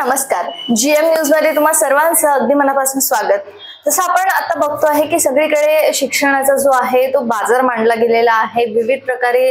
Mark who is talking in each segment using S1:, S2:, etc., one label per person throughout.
S1: नमस्कार. GM news मध्ये तुम्हा सर्वांचं अगदी मनापासून स्वागत. जसं आपण आता बघतो आहे की सगळीकडे शिक्षणाचा जो आहे तो बाजार मांडला गेलेला आहे. विविध प्रकारे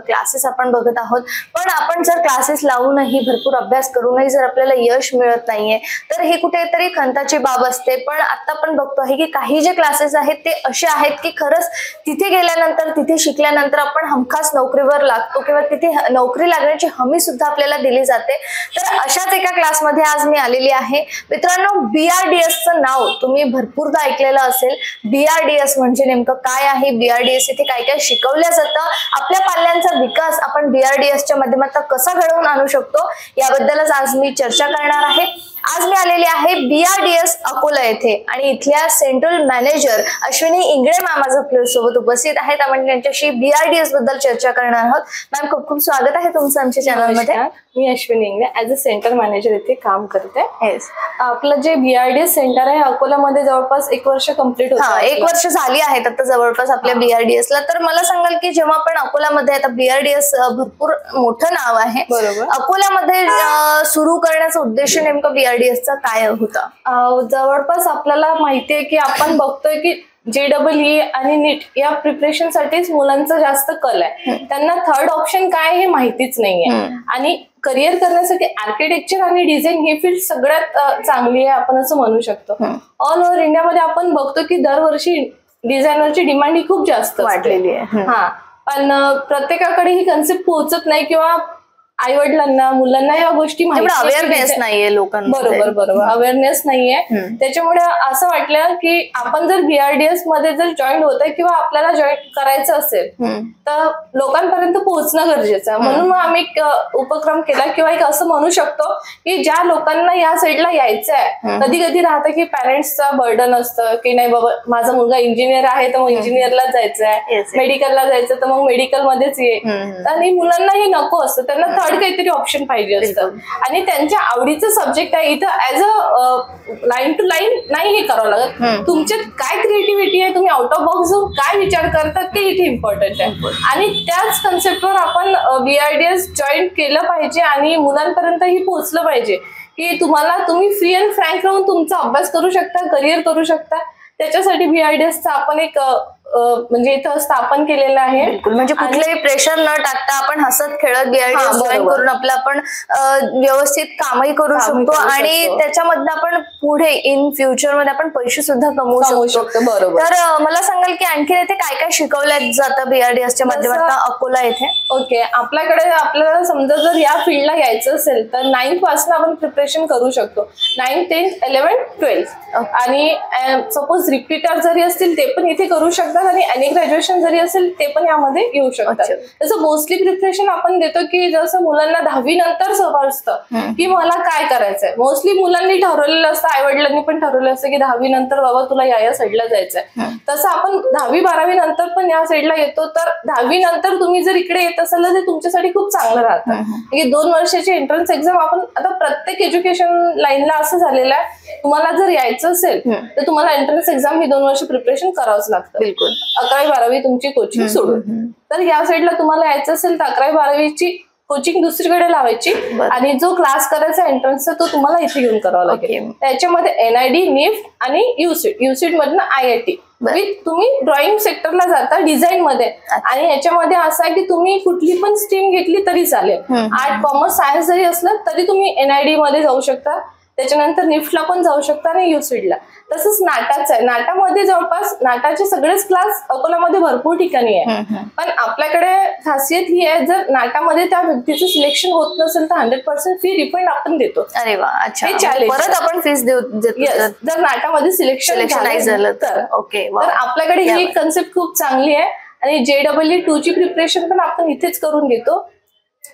S1: क्लासेस आपण बघत आहोत. पण आपण जर क्लासेस लावूनही भरपूर अभ्यास करूनही जर आपल्याला यश मिळत नाहीये तर हे कुठेतरी खंताची बाब असते. पण आता आपण बघतो आहे की काही जे क्लासेस आहेत ते असे आहेत की खरंच तिथे गेल्यानंतर तिथे शिकल्यानंतर आपण हमखास नोकरीवर लागतो किंवा तिथे नोकरी लागण्याची हमी सुद्धा आपल्याला दिली जाते. तर अशाच एका क्लासमध्ये आज मी आलेली आहे. मित्रांनो, BRDS चं नाव तुम्ही भरपूरदा ऐकलेलं असेल. BRDS म्हणजे नेमकं काय आहे, BRDS इथे काय काय शिकवलं जातं, आपल्या पाल्यांचा विकास आपण BRDS च्या माध्यमातून कसा घडवून आणू शकतो याबद्दलच आज मी चर्चा करणार आहे. आज मी आलेली आहे BRDS अकोला येथे आणि इथल्या central manager Ashwini Ingale ma'am माझ्या सोबत उपस्थित आहेत. आपण त्यांच्याशी BRDS बद्दल चर्चा करणार आहोत. मॅम, खूप खूप स्वागत आहे तुमचं आमच्या चॅनल मध्ये.
S2: मी Ashwini Ingale as a centre manager इथे काम करते. आपलं जे BRDS सेंटर आहे अकोल्यामध्ये जवळपास 1 वर्ष कंप्लीट होतं.
S1: 1 वर्ष झाली आहेत आता जवळपास आपल्या BRDS ला. तर मला सांगाल की जेव्हा आपण अकोल्यामध्ये आता BRDS भरपूर मोठं नाव आहे, बरोबर, अकोल्यामध्ये सुरू करण्याचा उद्देश नेमका BRDS चा काय होता?
S2: जवळपास आपल्याला माहितीये की आपण बघतोय की JEE आणि नीट या प्रिपरेशन साठीच मुलांचा जास्त कल आहे. त्यांना थर्ड ऑप्शन काय हे माहितीच नाहीये. आणि करिअर करण्यासाठी आर्किटेक्चर आणि डिझाईन ही फील्ड सगळ्यात चांगली आहे आपण असं म्हणू शकतो. ऑल ओव्हर इंडियामध्ये आपण बघतो की दरवर्षी डिझायनरची डिमांड ही खूप जास्त
S1: वाढलेली आहे.
S2: पण प्रत्येकाकडे ही कन्सेप्ट पोहोचत नाही किंवा आई वडिलांना मुलांना या गोष्टी
S1: अवेअरनेस नाहीये लोकांना.
S2: बरोबर अवेअरनेस नाहीये. त्याच्यामुळे असं वाटलं की आपण जर BRDS मध्ये जर जॉईन होतोय किंवा आपल्याला जॉईन करायचं असेल तर लोकांपर्यंत पोहोचणं गरजेचं आहे. म्हणून मग आम्ही एक उपक्रम केला किंवा एक असं म्हणू शकतो की ज्या लोकांना या साईडला यायचं आहे, कधी कधी राहतं की पॅरेंट्सचा बर्डन असतं की नाही बाबा माझा मुलगा इंजिनियर आहे तर मग इंजिनियरला जायचं आहे, मेडिकलला जायचं तर मग मेडिकल मध्येच ये. आणि मुलांना हे नको असतं, त्यांना थर्ड काहीतरी ऑप्शन पाहिजे असतं आणि त्यांच्या आवडीचं सब्जेक्ट आहे. इथं as a line to line नाही हे करावं लागत. तुमच्यात काय क्रिएटिव्हिटी आहे, तुम्ही आउट ऑफ बॉक्स काय विचार करतात ते इथे इम्पॉर्टंट आहे. आणि त्याच कन्सेप्टवर आपण BRDS जॉईन केलं पाहिजे आणि मुलांपर्यंतही पोहोचलं पाहिजे की तुम्ही फ्री अँड फ्रँक राहून तुमचा अभ्यास करू शकता, करिअर करू शकता. त्याच्यासाठी BRDS चा आपण एक म्हणजे इथं स्थापन केलेलं आहे.
S1: म्हणजे कुठलंही प्रेशर न टाकता आपण हसत खेळत BRDS जॉईन करून आपलं आपण व्यवस्थित कामही करू शकतो आणि त्याच्यामधनं आपण पुढे इन फ्युचर मध्ये आपण पैसे सुद्धा कमवू शकतो. बरोबर. तर मला सांगाल की आणखी इथे काय काय शिकवलं जातं BRDS च्या माध्यमातून अकोला येथे?
S2: ओके, आपल्याला समजा जर या फील्डला यायचं असेल तर 9th पासून आपण प्रिपरेशन करू शकतो. 9th, 10th, 11th, 12th आणि सपोज रिपीटर जरी असतील ते पण इथे करू शकतात आणि एनी ग्रॅज्युएशन जरी असेल ते पण यामध्ये येऊ शकतात. तसं मोस्टली प्रिपरेशन आपण देतो की जसं मुलांना 10वी नंतर समजतं की मला काय करायचंय. मोस्टली मुलांनी ठरवलेलं असतं, आई वडिलांनी पण ठरवलेलं असतं की 10वी नंतर बाबा तुला या साईडला जायचंय. तसं आपण 10वी 12वी नंतर पण या साईडला येतो. तर 10वी नंतर तुम्ही जर इकडे येत असाल तर ते तुमच्यासाठी खूप चांगलं राहतं. 2 वर्षाची एंट्रन्स एक्झाम आपण आता प्रत्येक एज्युकेशन लाईनला असं झालेलं आहे, तुम्हाला जर यायचं असेल तर तुम्हाला एंट्रन्स एक्झाम ही 2 वर्ष प्रिपरेशन करावंच लागतं. बिलकुल. 11वी 12वी तुमची कोचिंग सोडून. तर या साईडला तुम्हाला यायचं असेल तर 11वी 12वीची कोचिंग दुसरीकडे लावायची आणि जो क्लास करायचा एंट्रन्सचा तो तुम्हाला इथे घेऊन करावा लागेल. त्याच्यामध्ये NID, NIFT आणि UCET मधनं IIT विथ तुम्ही ड्रॉइंग सेक्टरला जाता डिझाईन मध्ये. आणि याच्यामध्ये असं आहे की तुम्ही कुठली पण स्ट्रीम घेतली तरी चालेल. आर्ट, कॉमर्स, सायन्स जरी असलं तरी तुम्ही NID मध्ये जाऊ शकता. त्याच्यानंतर NIFT ला पण जाऊ शकता आणि UCET ला. तसंच नाटाचं आहे. नाटामध्ये जवळपास नाटाचे सगळेच क्लास अकोल्यामध्ये भरपूर ठिकाणी आहे. पण आपल्याकडे खासियत ही आहे, जर नाटामध्ये त्या व्यक्तीचं सिलेक्शन होत नसेल तर 100% फी रिफंड आपण देतो.
S1: अरे वा, अच्छा.
S2: हे चॅलेंज,
S1: परत आपण फीस देऊ
S2: जर नाटामध्ये सिलेक्शन
S1: नाही झालं तर. ओके.
S2: तर आपल्याकडे ही क्न्सेप्ट खूप चांगली आहे. आणि JEE 2 ची प्रिपरेशन पण आपण इथेच करून घेतो.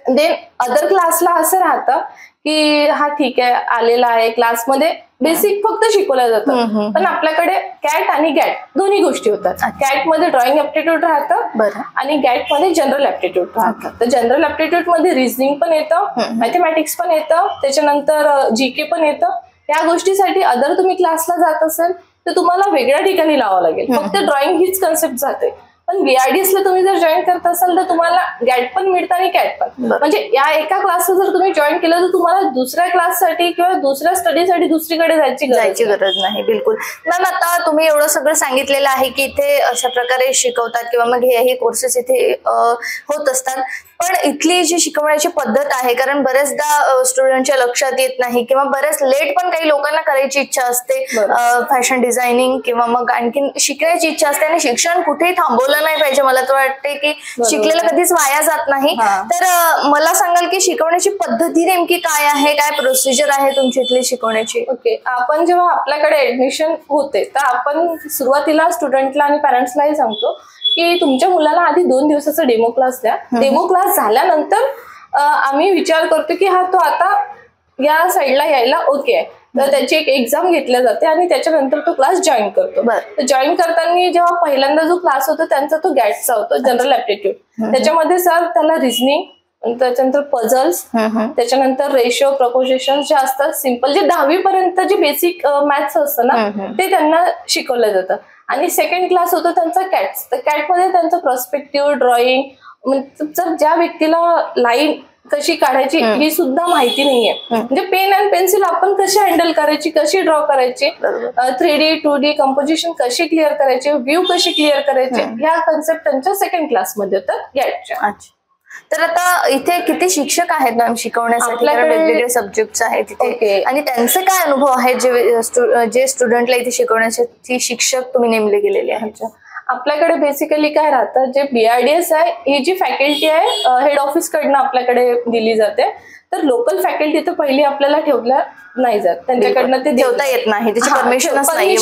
S2: देन अदर क्लासला असं राहतं की हा ठीक आहे आलेला आहे क्लासमध्ये बेसिक फक्त शिकवलं जातं. पण आपल्याकडे कॅट आणि गॅट दोन्ही गोष्टी होतात. कॅट मध्ये ड्रॉइंग ऍप्टिट्यूड राहतं आणि गॅट मध्ये जनरल ऍप्टिट्यूड राहतं. तर जनरल ऍप्टिट्यूड मध्ये रिझनिंग पण येतं, मॅथमॅटिक्स पण येतं, त्याच्यानंतर GK पण येतं. या गोष्टीसाठी अदर तुम्ही क्लासला जात असेल तर तुम्हाला वेगळ्या ठिकाणी लावावं लागेल. फक्त ड्रॉइंग हीच कन्सेप्ट जाते. पण BRDS ला तुम्ही जर जॉईन करत असाल तर तुम्हाला गॅट पण मिळतं आणि कॅट पण. म्हणजे या एका क्लासला जर तुम्ही जॉईन केलं तर तुम्हाला दुसऱ्या क्लाससाठी किंवा दुसऱ्या स्टडीसाठी दुसरीकडे जायची
S1: गरज नाही. बिलकुल मॅम, आता तुम्ही एवढं सगळं सांगितलेलं आहे की इथे अशा प्रकारे शिकवतात किंवा मग हे कोर्सेस इथे होत असतात, पण इथली जी शिकवण्याची पद्धत आहे, कारण बरेचदा स्टुडंटच्या लक्षात येत नाही किंवा बरेच लेट पण काही लोकांना करायची इच्छा असते, फॅशन डिझायनिंग किंवा मग आणखीन शिकण्याची इच्छा असते आणि शिक्षण कुठेही थांबवलं नाही पाहिजे. मला तर वाटते की शिकलेलं कधीच वाया जात नाही. तर मला सांगाल की शिकवण्याची पद्धती नेमकी काय आहे, काय प्रोसिजर आहे तुमची इथली शिकवण्याची?
S2: ओके, आपण जेव्हा आपल्याकडे ऍडमिशन होते तर आपण सुरुवातीला स्टुडंटला आणि पॅरेंट्सलाही सांगतो की तुमच्या मुलाला आधी 2 दिवसाचा डेमो क्लास द्या. डेमो क्लास झाल्यानंतर आम्ही विचार करतो की हा तो आता या साईडला यायला ओके आहे, तर त्याची एक एक्झाम घेतल्या जाते आणि त्याच्यानंतर तो क्लास जॉईन करतो. तर जॉईन करताना जेव्हा पहिल्यांदा जो क्लास होतो त्यांचा तो गॅटचा होतो, जनरल ऍप्टिट्यूड. त्याच्यामध्ये सर त्याला रिझनिंग, त्याच्यानंतर पझल्स, त्याच्यानंतर रेशो, प्रपोजिशन जे असतात सिम्पल, जे 10वी पर्यंत जे बेसिक मॅथ्स असतं ना ते त्यांना शिकवलं जातं. आणि सेकंड क्लास होतो त्यांचा कॅट्स. तर कॅटमध्ये त्यांचं पर्स्पेक्टिव्ह, ड्रॉइंग, जर ज्या व्यक्तीला लाईन कशी काढायची ही सुद्धा माहिती नाहीये, म्हणजे पेन अँड पेन्सिल आपण कशी हँडल करायची, कशी ड्रॉ करायची, 3D 2D कंपोजिशन कशी क्लिअर करायची, व्ह्यू कशी क्लिअर करायची, ह्या कन्सेप्ट त्यांच्या सेकंड क्लासमध्ये होतात गॅटच्या.
S1: तर आता इथे किती शिक्षक आहेत मॅम शिकवण्यासाठी? वेगवेगळे सब्जेक्ट्स आहेत तिथे आणि त्यांचे काय अनुभव आहेत जे स्टुडंटला इथे शिकवण्यासाठी शिक्षक तुम्ही नेमले गेलेले आहेत?
S2: आपल्याकडे बेसिकली काय राहतं, जे BRDS आहे ही जी फॅकल्टी आहे हेड ऑफिस कडनं आपल्याकडे दिली जाते. तर लोकल फॅकल्टी तर पहिली आपल्याला ठेवल्या नाही जात, त्यांच्याकडनं ते
S1: ठेवता येत नाही, त्याची परमिशनच नाही,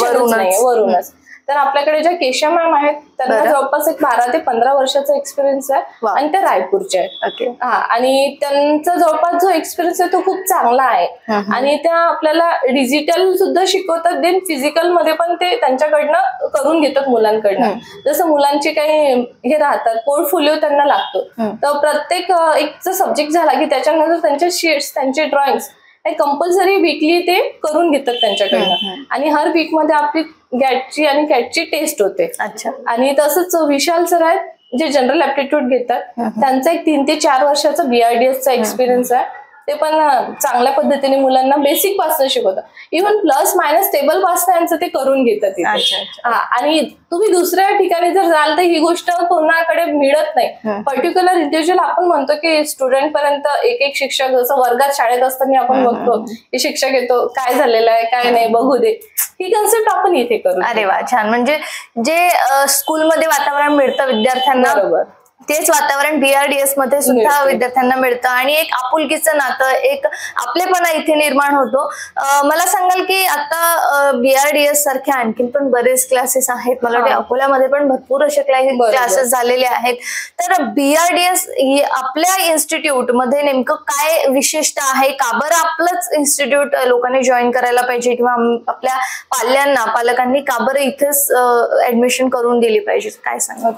S2: वरूनच. तर आपल्याकडे ज्या केशा मॅम आहेत त्यांना जवळपास एक 12 ते 15 वर्षाचा एक्सपिरियन्स आहे आणि त्या रायपूरच्या आहेत. आणि त्यांचा जवळपास जो एक्सपिरियन्स आहे तो खूप चांगला आहे आणि त्या आपल्याला डिजिटल सुद्धा शिकवतात, देन फिजिकल मध्ये पण ते त्यांच्याकडनं करून घेतात मुलांकडनं. जसं मुलांचे काही हे राहतात, पोर्टफोलिओ त्यांना लागतो, तर प्रत्येक एक सब्जेक्ट झाला की त्याच्यानंतर त्यांचे शीट्स, त्यांचे ड्रॉइंग्स कंपल्सरी वीकली ते करून घेतात त्यांच्याकडनं. आणि हर वीक मध्ये आपली गॅटची आणि कॅटची टेस्ट होते. आणि तसंच विशाल सर आहेत जे जनरल ऍप्टिट्यूड घेतात, त्यांचा एक 3 ते 4 वर्षाचा BRDS चा एक्सपिरियन्स आहे. ते पण चांगल्या पद्धतीने मुलांना बेसिक पासून शिकवतात, इव्हन प्लस मायनस टेबल पासून यांचं ते करून घेतात. आणि तुम्ही दुसऱ्या ठिकाणी जर जाल तर ही गोष्ट कोणाकडे मिळत नाही. पर्टिक्युलर इंडिव्हिज्युअल आपण म्हणतो की स्टुडंट पर्यंत एक शिक्षक, जसं वर्गात शाळेत असताना आपण बघतो की शिक्षक येतो, काय झालेलं आहे काय नाही बघू दे, ही कन्सेप्ट आपण इथे करू.
S1: अरे वा, छान. म्हणजे जे स्कूलमध्ये वातावरण मिळतं विद्यार्थ्यांना, तेच वातावरण BRDS मध्ये सुद्धा विद्यार्थ्यांना मिळतं आणि एक आपुलकीचं नातं, एक आपलेपणा इथे निर्माण होतो. मला सांगाल की आता BRDS सारखे आणखीन पण बरेच क्लासेस आहेत, मला वाटतं अकोल्यामध्ये पण भरपूर असे क्लासेस झालेले आहेत. तर BRDS आपल्या इन्स्टिट्यूट मध्ये नेमकं काय विशेषता आहे? का बरं आपलंच इन्स्टिट्यूट लोकांनी जॉईन करायला पाहिजे किंवा आपल्या पालकांनी का बरं इथेच ऍडमिशन करून दिली पाहिजे, काय सांगा?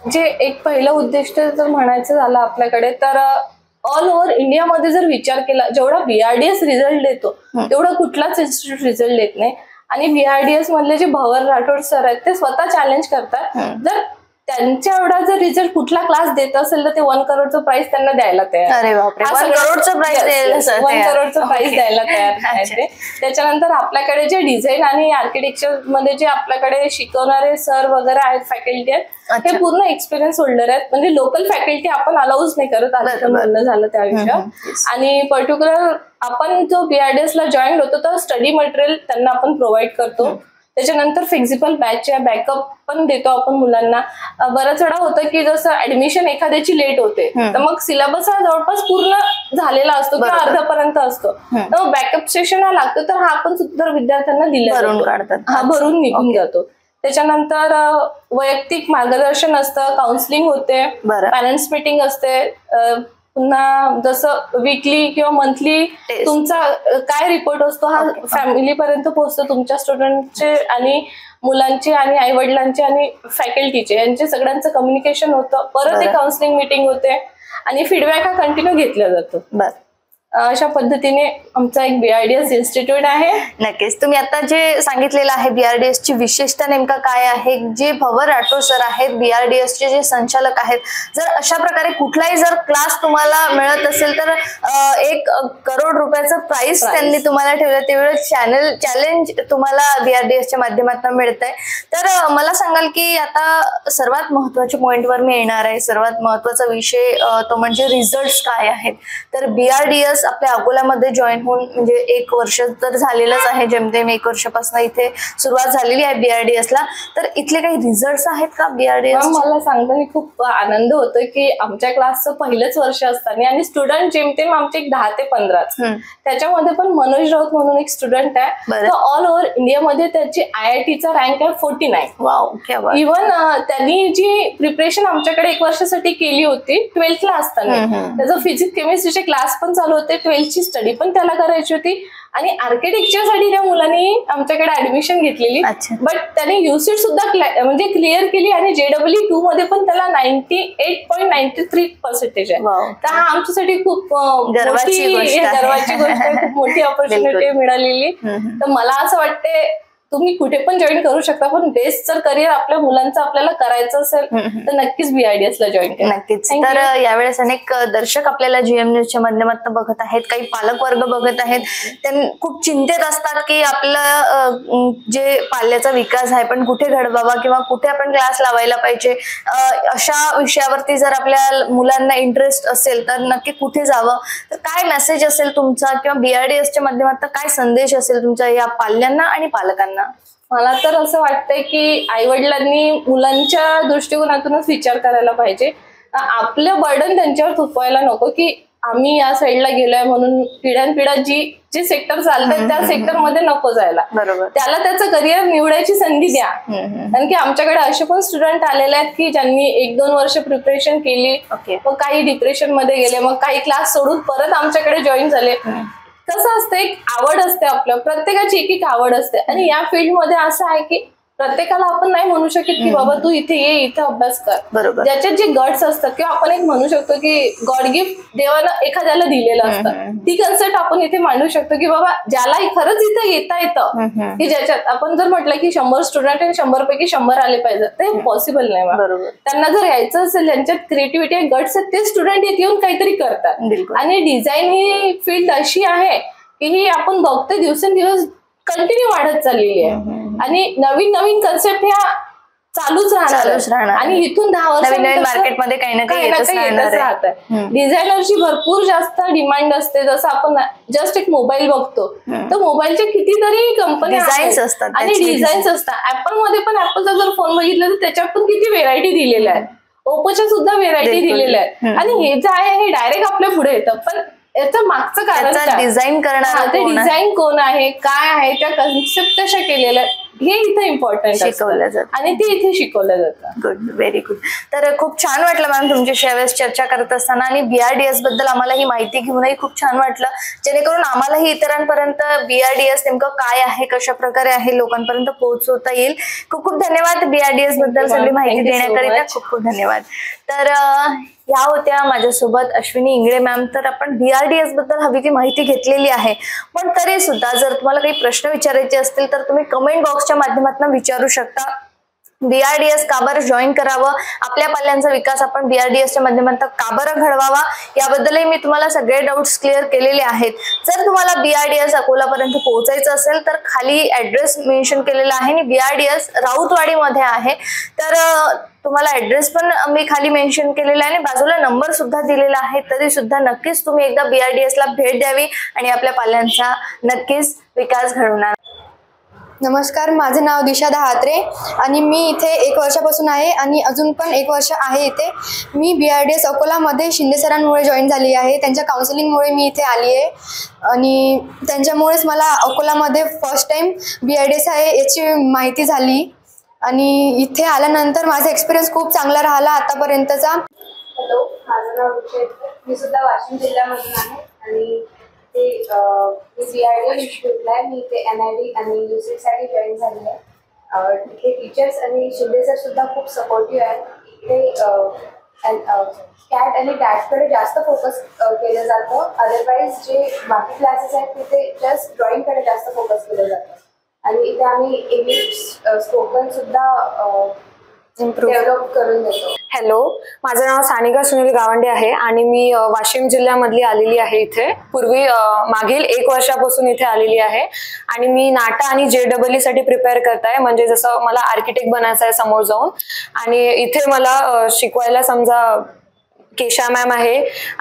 S2: जे एक पहिलं उद्दिष्ट जर म्हणायचं झालं आपल्याकडे तर ऑल ओव्हर इंडियामध्ये जर विचार केला, जेवढा BRDS रिझल्ट देतो तेवढा कुठलाच इन्स्टिट्यूट रिझल्ट देत नाही. आणि BRDS मधले जे भवर राठोड सर आहेत ते स्वतः चॅलेंज करतात, जर त्यांच्या एवढा जर रिझल्ट कुठला क्लास देत असेल तर ते 1 करोडचं प्राइस त्यांना द्यायला तयार.
S1: अरे बापरे, 1 करोडचं प्राइस
S2: द्यायला तयार आहे. त्याच्यानंतर आपल्याकडे जे डिझाईन आणि आर्किटेक्चर मध्ये जे आपल्याकडे शिकवणारे सर वगैरे आहेत, फॅकल्टी आहेत, हे पूर्ण एक्सपिरियन्स होल्डर आहेत. म्हणजे लोकल फॅकल्टी आपण अलाउच नाही करत, आधी बोलणं झालं त्या विषयात. आणि पर्टिक्युलर आपण जो BRDS ला जॉईन होतो तर स्टडी मटेरियल त्यांना आपण प्रोव्हाइड करतो. त्याच्यानंतर फ्लेक्झिबल बॅच आहे, बॅकअप पण देतो आपण मुलांना. बऱ्याच वेळा होतं की जसं ऍडमिशन एखाद्याची लेट होते तर मग सिलेबस हा जवळपास पूर्ण झालेला असतो किंवा अर्ध्यापर्यंत असतो, तर बॅकअप सेशन हा लागतो, तर हा आपण सुद्धा विद्यार्थ्यांना दिला भरून निघून जातो. त्याच्यानंतर वैयक्तिक मार्गदर्शन असतं, काउन्सिलिंग होते, पॅरेंट्स मीटिंग असते, पुन्हा जसं वीकली किंवा मंथली तुमचा काय रिपोर्ट असतो हा फॅमिली पर्यंत पोहोचतो, तुमच्या स्टुडंटचे आणि मुलांचे आणि आई वडिलांचे आणि फॅकल्टीचे यांचे सगळ्यांचं कम्युनिकेशन होतं. परत एक काउन्सिलिंग मीटिंग होते आणि फीडबॅक हा कंटिन्यू घेतला जातो. अशा पद्धतीने आमचा एक BRDS इन्स्टिट्यूट आहे.
S1: नक्कीच. तुम्ही आता जे सांगितलेलं आहे BRDS ची विशेषता नेमका काय आहे, जे भवर राठोड सर आहेत BRDS चे जे संचालक आहेत, जर अशा प्रकारे कुठलाही जर क्लास तुम्हाला मिळत असेल तर 1 करोड रुपयाचं प्राइस त्यांनी तुम्हाला ठेवलं, तेवढं चॅलेंज तुम्हाला BRDS च्या माध्यमातून मिळतंय. तर मला सांगाल की आता सर्वात महत्वाच्या पॉइंटवर मी येणार आहे. सर्वात महत्वाचा विषय तो म्हणजे रिझल्ट्स काय आहेत. तर BRDS आपल्या अकोल्यामध्ये जॉईन होऊन म्हणजे 1 वर्ष तर झालेलंच आहे, जेमतेम 1 वर्षापासून इथे सुरुवात झालेली आहे BRDS ला. तर इथले काही रिझल्ट्स आहेत का BRDS?
S2: मला सांगताना खूप आनंद होतोय की आमच्या क्लासचं पहिलंच वर्ष असताना आणि स्टुडंट जेमतेम आमचे 10 ते 15 त्याच्यामध्ये पण मनोज राऊत म्हणून एक स्टुडंट आहे. तर ऑल ओव्हर इंडियामध्ये त्याची IITचा रँक आहे 49.
S1: वाव.
S2: इव्हन त्यांनी जी प्रिपरेशन आमच्याकडे 1 वर्षासाठी केली होती 12th ला असताना, त्याचं फिजिक्स केमिस्ट्रीचे क्लास पण चालू होते, 12th ची स्टडी पण त्याला करायची होती आणि आर्किटेक्चरसाठी त्या मुलांनी आमच्याकडे ऍडमिशन घेतलेली. बट त्याने UCET सुद्धा म्हणजे क्लिअर केली आणि JEE 2 मध्ये पण त्याला 98.93% आहे. तर हा आमच्यासाठी खूप गर्वाची गोष्ट आहे, खूप मोठी ऑपॉर्च्युनिटी मिळालेली. तर मला असं वाटते तुम्ही कुठे पण जॉईन करू शकता, पण बेस्ट जर करिअर आपल्या मुलांचं आपल्याला करायचं असेल तर नक्कीच BRDS ला जॉईन करा.
S1: नक्कीच. तर यावेळेस अनेक दर्शक आपल्याला GM न्यूजच्या माध्यमातून बघत आहेत, काही पालक वर्ग बघत आहेत, त्यांना खूप चिंतेत असतात की आपलं जे पाल्याचा विकास आहे पण कुठे घडवावा किंवा कुठे आपण क्लास लावायला पाहिजे, अशा विषयावरती जर आपल्या मुलांना इंटरेस्ट असेल तर नक्की कुठे जावं. तर काय मेसेज असेल तुमचा किंवा BRDS च्या माध्यमातून काय संदेश असेल तुमचा या पाल्यांना आणि पालकांना?
S2: मला तर असं वाटतंय की आई वडिलांनी मुलांच्या दृष्टिकोनातूनच विचार करायला पाहिजे. आपलं बर्डन त्यांच्यावर थोपवायला नको की आम्ही या साईडला गेलोय म्हणून पिढ्यानपिढ्या जे सेक्टर चालतात त्या सेक्टर मध्ये नको जायला.
S1: बरोबर.
S2: त्याला त्याचं करिअर निवडायची संधी द्या. कारण की आमच्याकडे असे पण स्टुडंट आलेले आहेत की ज्यांनी 1-2 वर्ष प्रिपरेशन केली, मग काही डिप्रेशन मध्ये गेले, मग काही क्लास सोडून परत आमच्याकडे जॉईन झाले. कसं असतं, एक आवड असते, आपल्या प्रत्येकाची एक आवड असते आणि या फील्डमध्ये असं आहे की प्रत्येकाला आपण नाही म्हणू शकत की बाबा तू इथे ये, इथे अभ्यास कर.
S1: बरोबर.
S2: ज्याच्यात जे गट्स असतात किंवा आपण एक म्हणू शकतो की गॉड गिफ्ट देवानं एखाद्याला दिलेलं असतं, ती कन्सेप्ट आपण इथे मांडू शकतो की बाबा ज्याला खरंच इथे येता येतं, की ज्याच्यात आपण जर म्हटलं की 100 स्टुडंट आणि 100 पैकी 100 आले पाहिजे, ते पॉसिबल नाही.
S1: बरोबर.
S2: त्यांना जर यायचं असेल, ज्यांच्यात क्रिएटिव्हिटी आणि गट्स आहेत, ते स्टुडंट येऊन काहीतरी करतात. आणि डिझाईन ही फील्ड अशी आहे की ही आपण बघतोय दिवसेंदिवस कंटिन्यू वाढत चाललेली आहे आणि नवीन नवीन कन्सेप्ट ह्या चालूच राहणार आणि इथून 10 वर्ष
S1: मार्केटमध्ये काही ना काही
S2: येतच राहत. डिझायनरची भरपूर जास्त डिमांड असते. जसं आपण जस्ट एक मोबाईल बघतो तर मोबाईलच्या कितीतरी कंपनी
S1: असतात
S2: आणि डिझाईन्स असतात. ऍपल मध्ये पण ऍपलचा जर फोन बघितला तर त्याच्यात पण किती व्हेरायटी दिलेल्या आहेत, ओप्पोच्या सुद्धा व्हेरायटी दिलेल्या आहेत. आणि हे जे आहे हे डायरेक्ट आपल्या पुढे येतं, पण याचं मागचं कारण
S1: डिझाईन करणार,
S2: ते डिझाईन कोण आहे, काय आहे, त्या कन्सेप्ट कशा केलेल्या हे इथे इम्पॉर्टंट
S1: शिकवलं जातं
S2: आणि ते इथे शिकवलं जातं.
S1: Good, very good. तर खूप छान वाटलं मॅम तुमच्याशी यावेळेस चर्चा करत असताना आणि BRDS बद्दल आम्हाला ही माहिती घेऊनही खूप छान वाटलं, जेणेकरून आम्हालाही इतरांपर्यंत BRDS नेमकं काय आहे, कशा प्रकारे आहे लोकांपर्यंत पोहोचवता येईल. खूप खूप धन्यवाद BRDS बद्दल सगळी माहिती देण्याकरिता. खूप खूप धन्यवाद. तर या होत्या माझ्यासोबत अश्विनी इंगळे मॅम. तर आपण BRDS बद्दल हवी ती माहिती घेतलेली आहे, पण तरी सुद्धा जर तुम्हाला काही प्रश्न विचारायचे असतील तर तुम्ही कमेंट बॉक्सच्या माध्यमातून विचारू शकता. BRDS का बरं जॉईन करावं, आपल्या पाल्यांचा विकास आपण BRDSच्या माध्यमातून का बरं घडवावा, याबद्दलही मी तुम्हाला सगळे डाऊट्स क्लिअर केलेले आहेत. जर तुम्हाला BRDS अकोलापर्यंत पोहोचायचं असेल तर खाली ऍड्रेस मेन्शन केलेला आहे आणि BRDS राऊतवाडीमध्ये आहे. तर तुम्हाला ऍड्रेस पण मी खाली मेन्शन केलेला आहे आणि बाजूला नंबर सुद्धा दिलेला आहे. तरी सुद्धा नक्कीच तुम्ही एकदा BRDS ला भेट द्यावी आणि आपल्या पाल्यांचा नक्कीच विकास घडवणार.
S3: नमस्कार, माझं नाव दिशा दहात्रे आणि मी इथे 1 वर्षापासून आहे आणि अजून पण 1 वर्ष आहे इथे. मी BRDS अकोलामध्ये शिंदे सरांमुळे जॉईन झाली आहे. त्यांच्या काउन्सिलिंगमुळे मी इथे आली आहे आणि त्यांच्यामुळेच मला अकोलामध्ये फर्स्ट टाइम BRDS आहे याची माहिती झाली आणि इथे आल्यानंतर माझा एक्सपिरियन्स खूप चांगला राहिला आतापर्यंतचा.
S4: हॅलो, माझं नाव रुचेश, मी सुद्धा वाशिम जिल्ह्यामधून आहे आणि मी BRDS इन्स्टिट्यूटला आहे. मी इथे NID आणि UCET साठी जॉईन झाली आहे. इथे टीचर्स आणि शिंदे सर सुद्धा खूप सपोर्टिव्ह आहेत. इथे कॅट आणि डॅटकडे जास्त फोकस केलं जातं. अदरवाईज जे बाकी क्लासेस आहेत तिथे जस्ट ड्रॉइंगकडे जास्त फोकस केलं जातं. आणि इथे आम्ही इंग्लिश स्पोकन सुद्धा डेव्हलप करून देतो.
S1: हॅलो, माझं नाव सानिका सुनील गावंडे आहे आणि मी वाशिम जिल्ह्यामधली आलेली आहे. इथे पूर्वी मागील 1 वर्षापासून इथे आलेली आहे आणि मी नाटा आणि JEE साठी प्रिपेअर करताय. म्हणजे जसं मला आर्किटेक्ट बनायचं आहे समोर जाऊन. आणि इथे मला शिकवायला समजा केशा मॅम आहे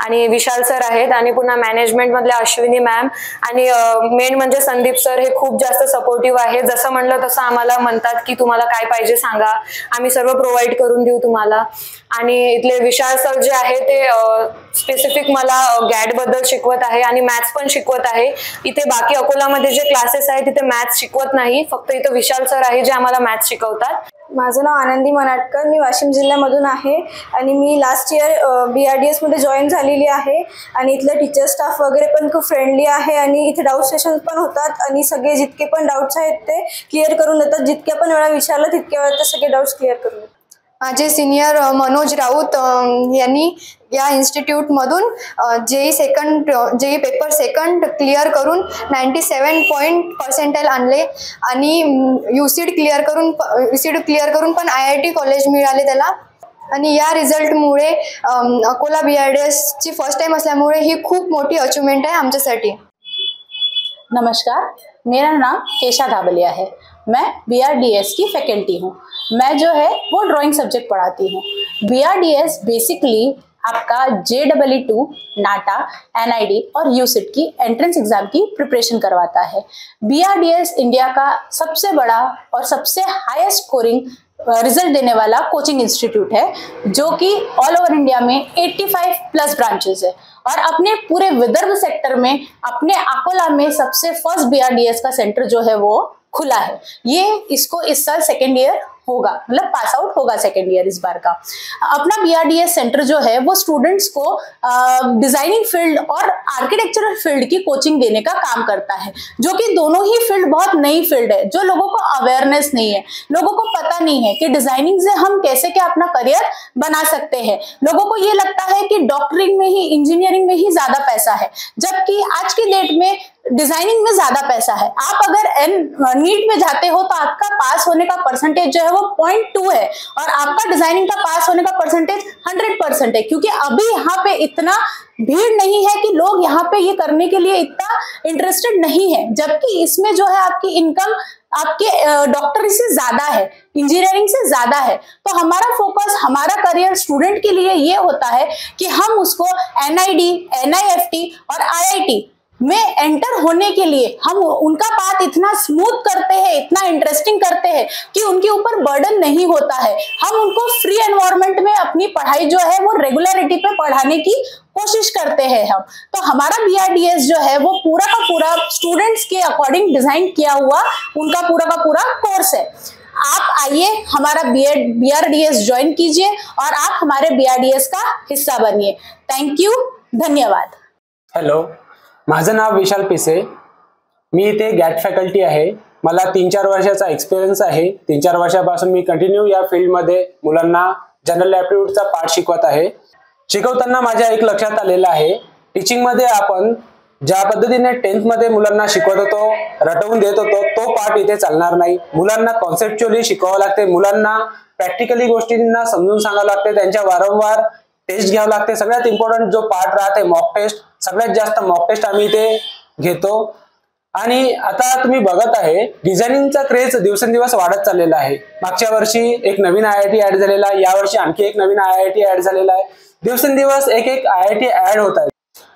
S1: आणि विशाल सर आहेत आणि पुन्हा मॅनेजमेंट मधल्या अश्विनी मॅम आणि मेन म्हणजे संदीप सर हे खूप जास्त सपोर्टिव्ह आहे. जसं म्हणलं तसं आम्हाला म्हणतात की तुम्हाला काय पाहिजे सांगा, आम्ही सर्व प्रोव्हाइड करून देऊ तुम्हाला. आणि इथले विशाल सर जे आहे ते स्पेसिफिक मला गॅट बद्दल शिकवत आहे आणि मॅथ्स पण शिकवत आहे. इथे बाकी अकोलामध्ये जे क्लासेस आहेत तिथे मॅथ्स शिकवत नाही, फक्त इथे विशाल सर आहे जे आम्हाला मॅथ्स शिकवतात.
S5: माझं नाव आनंदी मनाटकर, मी वाशिम जिल्ह्यामधून आहे आणि मी लास्ट इयर BRDS मध्ये जॉईन झालेली आहे. आणि इथलं टीचर स्टाफ वगैरे पण खूप फ्रेंडली आहे आणि इथे डाऊट सेशन पण होतात आणि सगळे जितके पण डाऊट्स आहेत ते क्लिअर करून देतात. जितक्या पण वेळा विचारलं तितक्या वेळा ते सगळे डाऊट्स क्लिअर करून देतात.
S3: माझे सिनियर मनोज राऊत यांनी या इन्स्टिट्यूटमधून जेई पेपर सेकंड क्लिअर करून 97 पर्सेंटाईल आणले आणि युसीड क्लिअर करून पण IIT कॉलेज मिळाले त्याला. आणि या रिझल्टमुळे अकोला BRDSची फर्स्ट टाइम असल्यामुळे ही खूप मोठी अचीवमेंट आहे आमच्यासाठी.
S6: नमस्कार, मेरा नाम केशा धाबलिया है. मैं BRDS की फैकल्टी हूँ. मैं जो है वो ड्राइंग सब्जेक्ट पढ़ाती हूँ. BRDS बेसिकली आपका JEE, नाटा, NID और UCIT की एंट्रेंस एग्जाम की प्रिपरेशन करवाता है. BRDS इंडिया का सबसे बड़ा और सबसे हाईएस्ट स्कोरिंग रिजल्ट देने वाला कोचिंग इंस्टीट्यूट है, जो कि ऑल ओवर इंडिया में 85 प्लस ब्रांचेस है. और अपने पूरे विदर्भ सेक्टर में अपने अकोला में सबसे फर्स्ट BRDS का सेंटर जो है वो खुला है. इसको इस साल सेकेंड ईयर होगा, मतलब पास आउट होगा सेकेंड ईयर इस बार का. अपना BRDS सेंटर जो है वो स्टूडेंट्स को डिजाइनिंग फील्ड और आर्किटेक्चरल फील्ड की कोचिंग देने का काम करता है, जो कि दोनों ही फील्ड बहुत नई फील्ड है, जो लोगों को अवेयरनेस नहीं है. लोगों को पता नहीं है कि डिजाइनिंग से हम कैसे क्या अपना करियर बना सकते हैं. लोगों को ये लगता है कि डॉक्टरिंग में ही, इंजीनियरिंग में ही ज्यादा पैसा है, जबकि आज की डेट में डिजाइनिंग में ज्यादा पैसा है. आप अगर नीट में जाते हो तो आपका पास होने का परसेंटेज जो है वो 0.2 है और आपका डिजाइनिंग का पास होने का परसेंटेज 100% है, क्योंकि अभी यहाँ पे इतना भीड़ नहीं है कि लोग यहाँ पे ये करने के लिए इतना इंटरेस्टेड नहीं है. जबकि इसमें जो है आपकी इनकम आपके डॉक्टरी से ज्यादा है, इंजीनियरिंग से ज्यादा है. तो हमारा फोकस, हमारा करियर स्टूडेंट के लिए ये होता है कि हम उसको NID, NIFT और IIT में एंटर होने के लिए हम उनका पाथ इतना स्मूथ करते हैं, इतना इंटरेस्टिंग करते हैं कि उनके ऊपर बर्डन नहीं होता है. हम उनको फ्री एनवायरनमेंट में अपनी पढ़ाई जो है वो रेगुलरिटी पे पढ़ाने की कोशिश करते हैं हम. तो हमारा BRDS जो है वो पूरा का पूरा स्टूडेंट्स के अकॉर्डिंग डिजाइन किया हुआ उनका पूरा का पूरा कोर्स है. आप आइए, हमारा BRDS ज्वाइन कीजिए और आप हमारे BRDS का हिस्सा बनिए. थैंक यू, धन्यवाद.
S7: हॅलो, माझं नाव विशाल पिसे. मी इथे गॅट फॅकल्टी आहे. मला 3-4 वर्षाचा एक्सपिरियन्स आहे. 3-4 वर्षापासून मी कंटिन्यू या फील्डमध्ये मुलांना जनरल ॲप्टिट्यूडचा पार्ट शिकवत आहे. शिकवताना माझ्या एक लक्षात आलेलं आहे, टीचिंगमध्ये आपण ज्या पद्धतीने 10th मध्ये मुलांना शिकवत होतो, रटवून देत होतो, तो पार्ट इथे चालणार नाही. मुलांना कॉन्सेप्च्युअली शिकवावं लागते, मुलांना प्रॅक्टिकली गोष्टींना समजून सांगावं लागते, त्यांच्या वारंवार टेस्ट घ्यावं लागते. सगळ्यात इम्पॉर्टंट जो पार्ट राहते मॉक टेस्ट, सगळ्यात जास्त मॉक टेस्ट आम्ही इथे घेतो. आणि आता तुम्ही बघत आहे डिझायनिंगचा क्रेज दिवसेंदिवस वाढत चाललेला आहे. मागच्या वर्षी एक नवीन IIT ऍड झालेला आहे, यावर्षी आणखी एक नवीन IIT ऍड झालेला आहे. दिवसेंदिवस एक IIT ऍड होत आहे.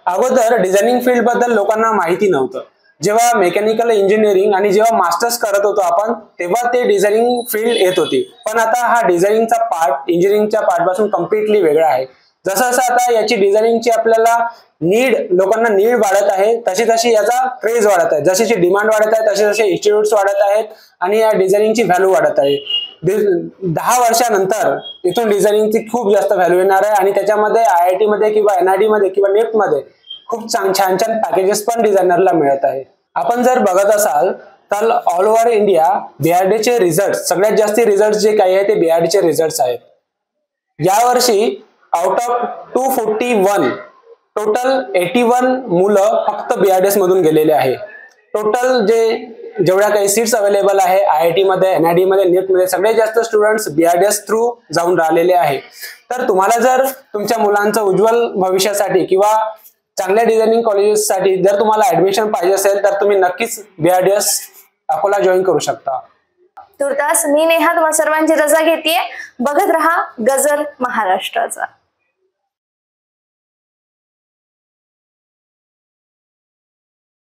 S7: अगोदर डिझायनिंग फील्ड बद्दल लोकांना माहिती नव्हतं. जेव्हा मेकॅनिकल इंजिनिअरिंग आणि जेव्हा मास्टर्स करत होतो आपण, तेव्हा ते डिझायनिंग फील्ड येत होती. पण आता हा डिझायनिंगचा पार्ट इंजिनिअरिंगच्या पार्ट पासून कम्प्लिटली वेगळा आहे. जसं जसं आता याची डिझायनिंगची आपल्याला लोकांना नीड वाढत आहे, तशी तशी याचा क्रेज वाढत आहे. जशी डिमांड वाढत आहे तसे तसे इन्स्टिट्यूट्स वाढत आहेत आणि या डिझायनिंगची व्हॅल्यू वाढत आहे. 10 वर्षानंतर इथून डिझायनिंगची खूप जास्त व्हॅल्यू येणार आहे आणि त्याच्यामध्ये IIT मध्ये किंवा NID मध्ये किंवा NIFT मध्ये खूप छान छान पॅकेजेस पण डिझायनरला मिळत आहे. आपण जर बघत असाल तर ऑल ओव्हर इंडिया BRDचे रिझल्ट, सगळ्यात जास्त रिझल्ट जे काही आहे ते BRDचे रिझल्ट आहेत. यावर्षी आउट ऑफ 241 टोटल 81 मुलं फक्त BRDS मधून गेलेले आहे. टोटल जेवढ्या काही सीट्स अवेलेबल आहे IIT मध्ये, NID मध्ये, NEET मध्ये सगळ्यात जास्त स्टुडंट्स BRDS थ्रू जाऊन राहिलेले आहे. तर तुम्हाला जर तुमच्या मुलांचं उज्ज्वल भविष्यासाठी किंवा चांगल्या डिझायनिंग कॉलेजेससाठी जर तुम्हाला ऍडमिशन पाहिजे असेल तर तुम्ही नक्कीच BRDS अकोला जॉईन करू शकता.
S1: तुर्तास मी नेहा तुम्हा सर्वांची रजा घेतेय. बघत रहा गजर महाराष्ट्राचा.